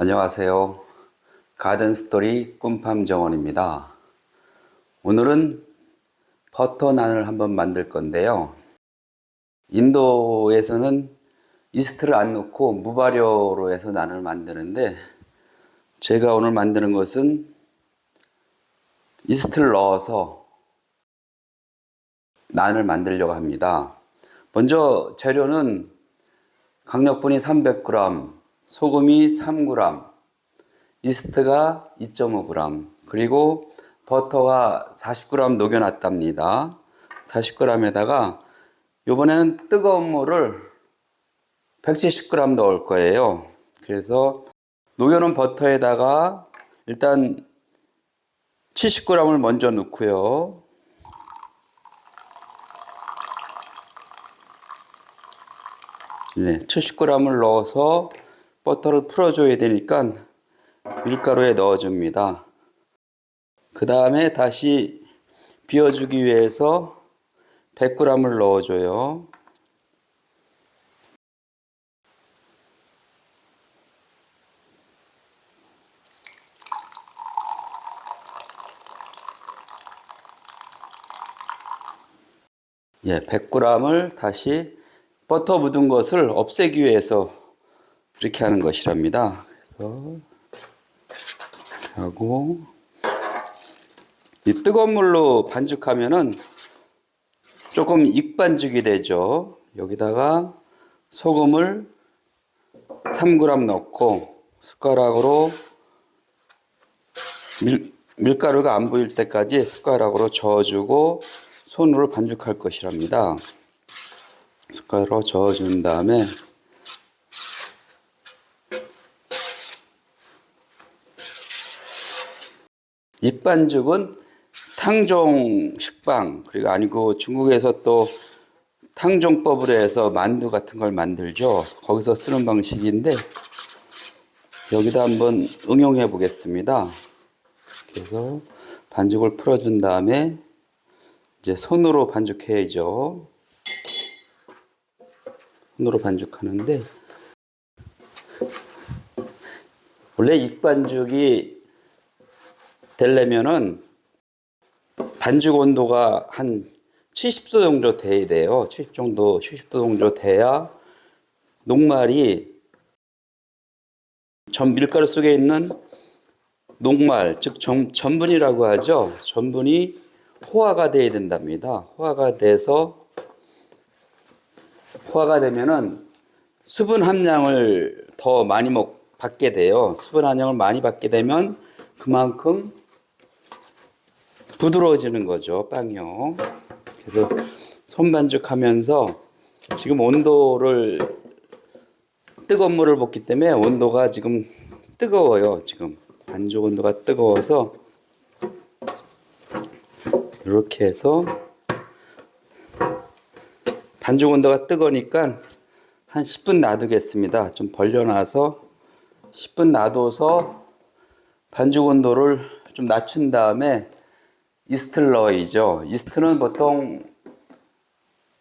안녕하세요. 가든스토리 꿈팜 정원입니다. 오늘은 버터 난을 한번 만들 건데요. 인도에서는 이스트를 안 넣고 무발효로 해서 난을 만드는데, 제가 오늘 만드는 것은 이스트를 넣어서 난을 만들려고 합니다. 먼저 재료는 강력분이 300g, 소금이 3g, 이스트가 2.5g, 그리고 버터가 40g 녹여놨답니다. 40g에다가 이번에는 뜨거운 물을 170g 넣을 거예요. 그래서 녹여놓은 버터에다가 일단 70g을 먼저 넣고요. 네, 70g을 넣어서 버터를 풀어줘야 되니까 밀가루에 넣어줍니다. 그 다음에 다시 비워주기 위해서 100g을 넣어줘요. 예, 100g을 다시 버터 묻은 것을 없애기 위해서 이렇게 하는 것이랍니다. 그래서 이렇게 하고, 이 뜨거운 물로 반죽하면은 조금 익반죽이 되죠. 여기다가 소금을 3g 넣고 숟가락으로 밀가루가 안 보일 때까지 숟가락으로 저어주고 손으로 반죽할 것이랍니다. 숟가락으로 저어준 다음에 익반죽은 탕종 식빵, 그리고 아니고 중국에서 또 탕종법으로 해서 만두 같은 걸 만들죠. 거기서 쓰는 방식인데 여기다 한번 응용해 보겠습니다. 그래서 반죽을 풀어준 다음에 이제 손으로 반죽해야죠. 손으로 반죽하는데, 원래 익반죽이 되려면은 반죽 온도가 한 70도 정도 돼야 돼요. 70도 정도 돼야 녹말이 밀가루 속에 있는 녹말, 즉 전분이라고 하죠. 전분이 호화가 돼야 된답니다. 호화가 되면은 수분 함량을 더 많이 받게 돼요. 수분 함량을 많이 받게 되면 그만큼 부드러워지는 거죠, 빵이요. 그래서 손반죽하면서 지금 온도를 뜨거운 물을 붓기 때문에 온도가 지금 뜨거워요. 지금 반죽 온도가 뜨거워서 이렇게 해서 반죽 온도가 뜨거우니까 한 10분 놔두겠습니다. 좀 벌려놔서 10분 놔둬서 반죽 온도를 좀 낮춘 다음에 이스트를 넣어야죠. 이스트는 보통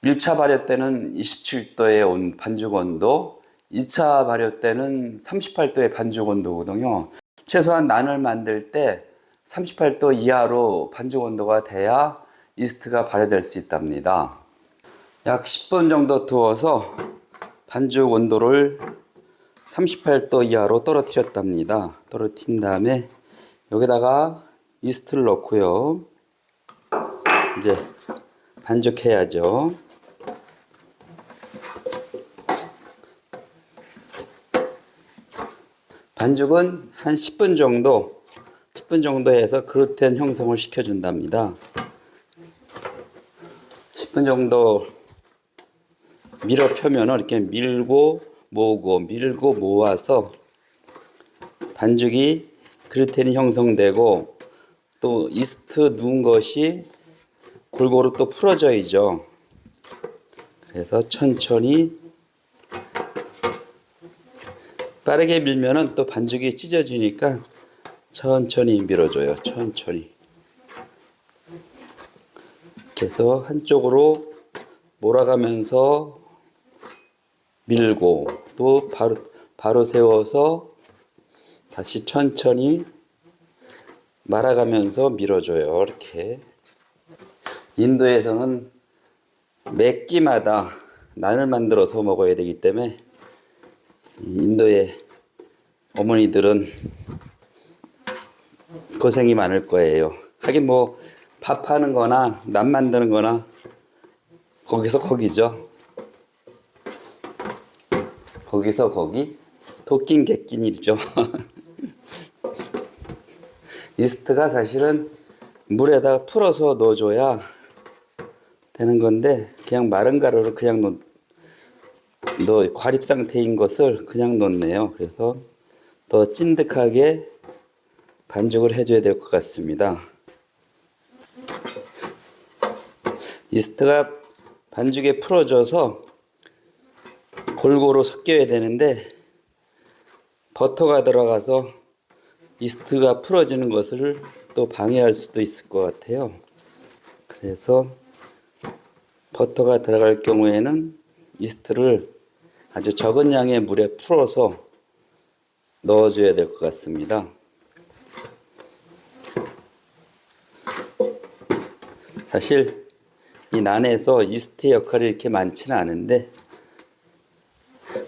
1차 발효 때는 27도의 반죽 온도, 2차 발효 때는 38도의 반죽 온도거든요. 최소한 난을 만들 때 38도 이하로 반죽 온도가 돼야 이스트가 발효될 수 있답니다. 약 10분 정도 두어서 반죽 온도를 38도 이하로 떨어뜨렸답니다. 떨어뜨린 다음에 여기다가 이스트를 넣고요. 이제 반죽해야죠. 반죽은 한 10분 정도 해서 글루텐 형성을 시켜준답니다. 10분 정도 밀어 펴면 이렇게 밀고 모아서 반죽이 글루텐이 형성되고 또 이스트 누운 것이 골고루 또 풀어져야죠. 그래서 천천히 빠르게 밀면은 또 반죽이 찢어지니까 천천히 밀어줘요. 천천히. 그래서 한쪽으로 몰아가면서 밀고 또 바로 세워서 다시 천천히 말아가면서 밀어줘요. 이렇게. 인도에서는 매 끼마다 난을 만들어서 먹어야 되기 때문에 인도의 어머니들은 고생이 많을 거예요. 하긴 뭐 밥하는 거나 난 만드는 거나 거기서 거기죠. 거기서 거기 도낀 객낀 일이죠. 이스트가 사실은 물에다 풀어서 넣어줘야 되는 건데 그냥 마른 가루를 그냥 과립 상태인 것을 그냥 넣네요. 그래서 더 찐득하게 반죽을 해줘야 될 것 같습니다. 이스트가 반죽에 풀어져서 골고루 섞여야 되는데 버터가 들어가서 이스트가 풀어지는 것을 또 방해할 수도 있을 것 같아요. 그래서 버터가 들어갈 경우에는 이스트를 아주 적은 양의 물에 풀어서 넣어줘야 될 것 같습니다. 사실 이 난에서 이스트의 역할이 이렇게 많지는 않은데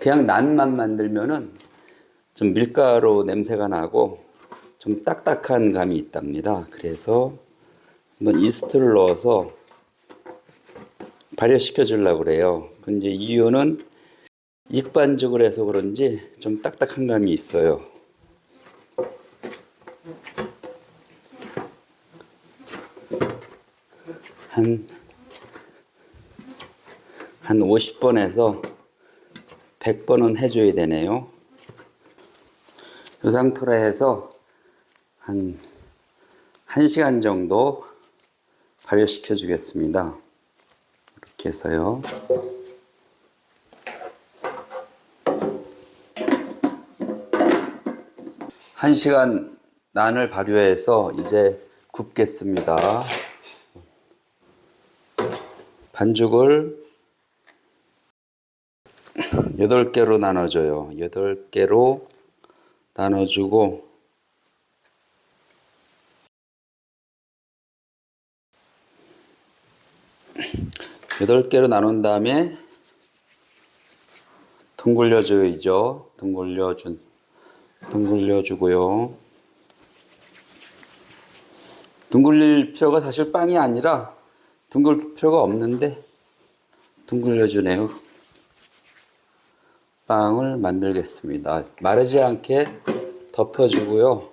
그냥 난만 만들면은 좀 밀가루 냄새가 나고 좀 딱딱한 감이 있답니다. 그래서 한번 이스트를 넣어서 발효시켜 주려고 그래요. 근데 이유는 익반죽을 해서 그런지 좀 딱딱한 감이 있어요. 한 50번에서 100번은 해줘야 되네요. 이 상태로 해서 한 1시간 정도 발효시켜 주겠습니다. 이렇게 해서요. 한 시간 난을 발효해서 이제 굽겠습니다. 반죽을 8개로 나눠줘요. 8개로 나눠주고 8개로 나눈 다음에 둥글려줘야죠. 둥글려주고요. 둥글릴 필요가 사실 빵이 아니라 둥글 필요가 없는데 둥글려주네요. 빵을 만들겠습니다. 마르지 않게 덮어주고요.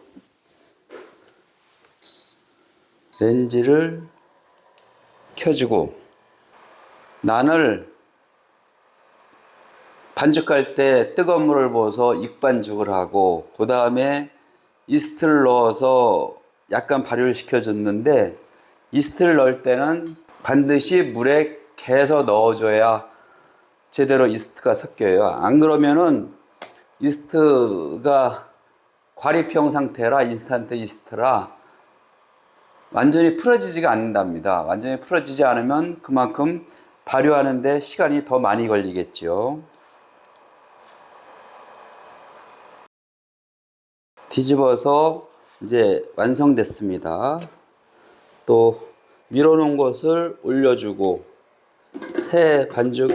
렌지를 켜주고 난을 반죽할 때 뜨거운 물을 부어서 익반죽을 하고 그 다음에 이스트를 넣어서 약간 발효를 시켜줬는데 이스트를 넣을 때는 반드시 물에 개서 넣어줘야 제대로 이스트가 섞여요. 안 그러면은 이스트가 과립형 상태라 인스턴트 이스트라 완전히 풀어지지가 않는답니다. 완전히 풀어지지 않으면 그만큼 발효하는데 시간이 더 많이 걸리겠죠. 뒤집어서 이제 완성됐습니다. 또 밀어놓은 것을 올려주고 새 반죽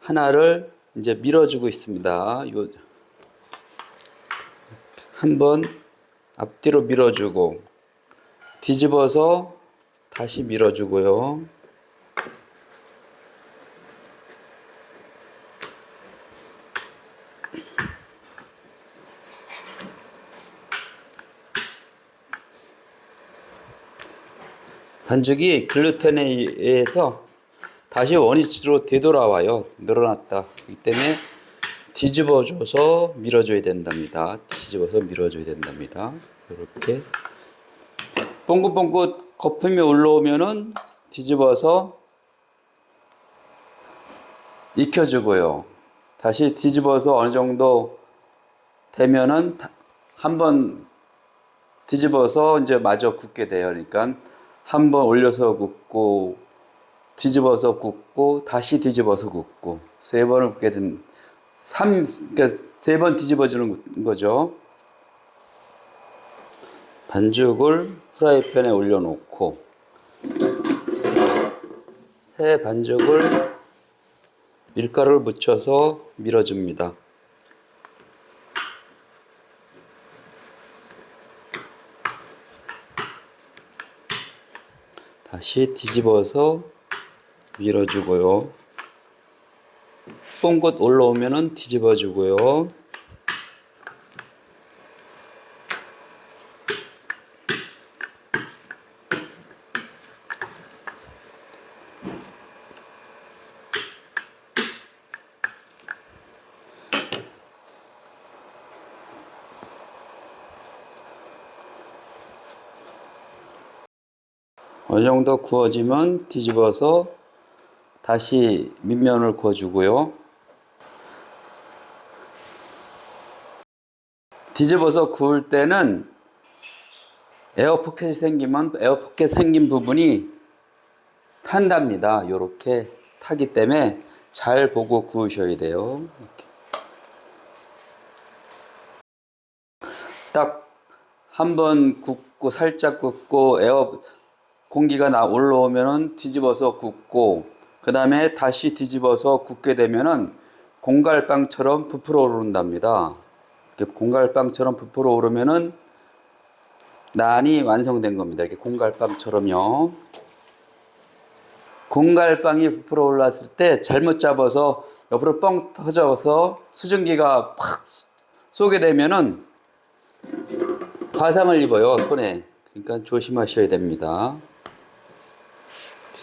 하나를 이제 밀어주고 있습니다. 이거 한번 앞뒤로 밀어주고 뒤집어서 다시 밀어주고요. 반죽이 글루텐에 의해서 다시 원위치로 되돌아와요. 늘어났다. 그렇기 때문에 뒤집어줘서 밀어줘야 된답니다. 뒤집어서 밀어줘야 된답니다. 이렇게 뽕긋뽕긋 거품이 올라오면은 뒤집어서 익혀주고요. 다시 뒤집어서 어느 정도 되면은 한번 뒤집어서 이제 마저 굽게 돼요. 그러니까 한번 올려서 굽고 뒤집어서 굽고 다시 뒤집어서 굽고 세 번을 굽게 된 그러니까 세 번 뒤집어주는 거죠. 반죽을 프라이팬에 올려놓고 새 반죽을 밀가루를 묻혀서 밀어줍니다. 다시 뒤집어서 밀어주고요. 뽕긋 올라오면은 뒤집어주고요. 어느 정도 구워지면 뒤집어서 다시 밑면을 구워주고요. 뒤집어서 구울 때는 에어포켓이 생기면 에어포켓 생긴 부분이 탄답니다. 이렇게 타기 때문에 잘 보고 구우셔야 돼요. 딱 한 번 굽고 살짝 굽고 공기가 올라오면은 뒤집어서 굽고 그 다음에 다시 뒤집어서 굽게 되면은 공갈빵처럼 부풀어 오른답니다. 공갈빵처럼 부풀어 오르면은 난이 완성된 겁니다. 이렇게 공갈빵처럼요. 공갈빵이 부풀어 올랐을 때 잘못 잡아서 옆으로 뻥 터져서 수증기가 팍 쏘게 되면은 화상을 입어요, 손에. 그러니까 조심하셔야 됩니다.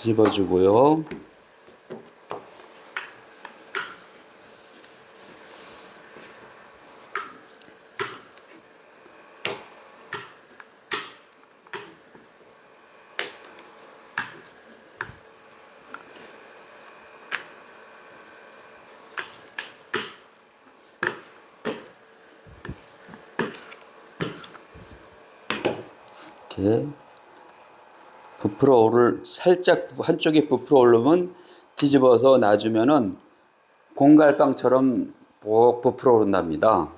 뒤집어주고요. 이렇게 살짝 한쪽이 부풀어 오르면 뒤집어서 놔주면은 공갈빵처럼 복 부풀어 오른답니다.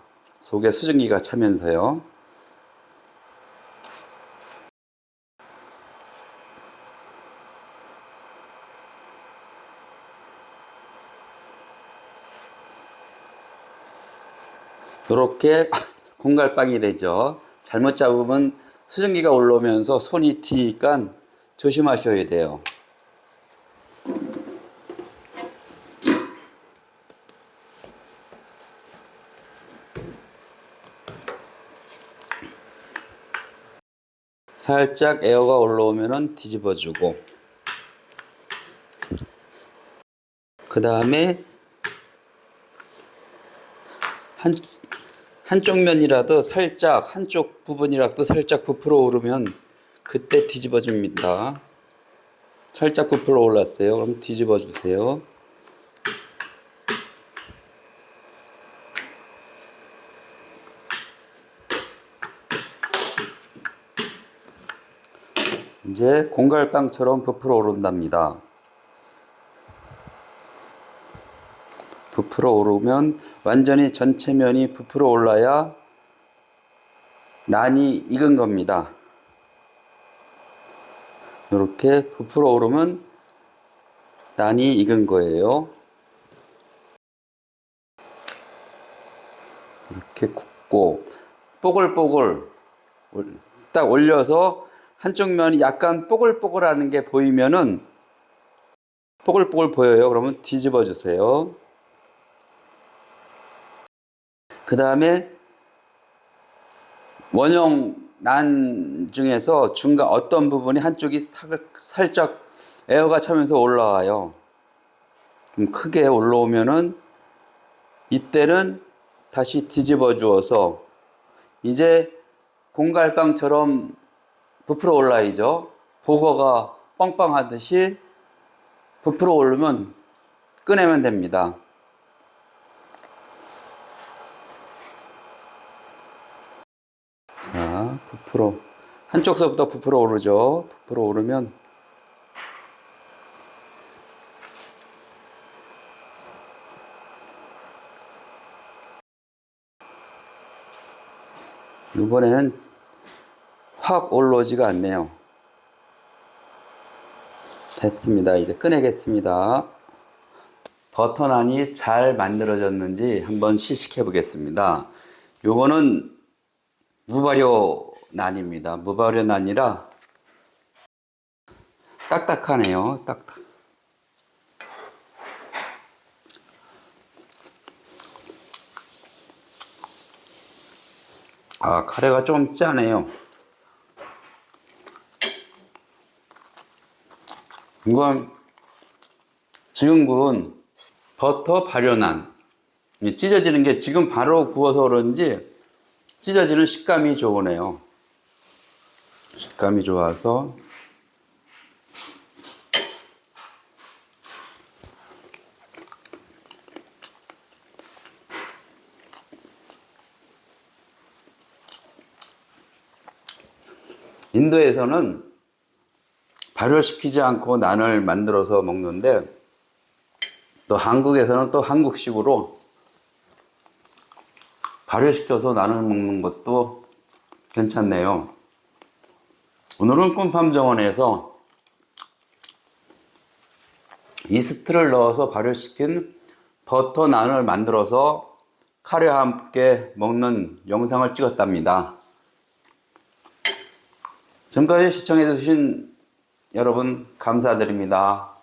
속에 수증기가 차면서요. 이렇게 공갈빵이 되죠. 잘못 잡으면 수증기가 올라오면서 손이 튀니까 조심하셔야 돼요. 살짝 에어가 올라오면 뒤집어주고 그 다음에 한쪽 면이라도 살짝 한쪽 부분이라도 살짝 부풀어 오르면 그때 뒤집어 줍니다. 살짝 부풀어 올랐어요. 그럼 뒤집어 주세요. 이제 공갈빵처럼 부풀어 오른답니다. 부풀어 오르면 완전히 전체 면이 부풀어 올라야 난이 익은 겁니다. 이렇게 부풀어 오르면 난이 익은 거예요. 이렇게 굽고 뽀글뽀글 딱 올려서 한쪽 면이 약간 뽀글뽀글하는 게 보이면은 뽀글뽀글 보여요. 그러면 뒤집어 주세요. 그 다음에 원형 난 중에서 중간 어떤 부분이 한쪽이 살짝 에어가 차면서 올라와요. 좀 크게 올라오면은 이때는 다시 뒤집어 주어서 이제 공갈빵처럼 부풀어 올라야죠. 보거가 빵빵하듯이 부풀어 오르면 꺼내면 됩니다. 자, 한쪽서부터 부풀어 오르죠. 부풀어 오르면 이번에는 확 올라오지가 않네요. 됐습니다. 이제 꺼내겠습니다. 버터난이 잘 만들어졌는지 한번 시식해 보겠습니다. 요거는 무발효 난입니다. 무발효 난이라 딱딱하네요. 딱딱. 아, 카레가 좀 짜네요. 이건 지금 구운 버터 발효난. 이 찢어지는 게 지금 바로 구워서 그런지 찢어지는 식감이 좋으네요. 식감이 좋아서. 인도에서는 발효시키지 않고 난을 만들어서 먹는데, 또 한국에서는 또 한국식으로 발효시켜서 난을 먹는 것도 괜찮네요. 오늘은 꿈팜정원에서 이스트를 넣어서 발효시킨 버터 난을 만들어서 카레와 함께 먹는 영상을 찍었답니다. 지금까지 시청해주신 여러분 감사드립니다.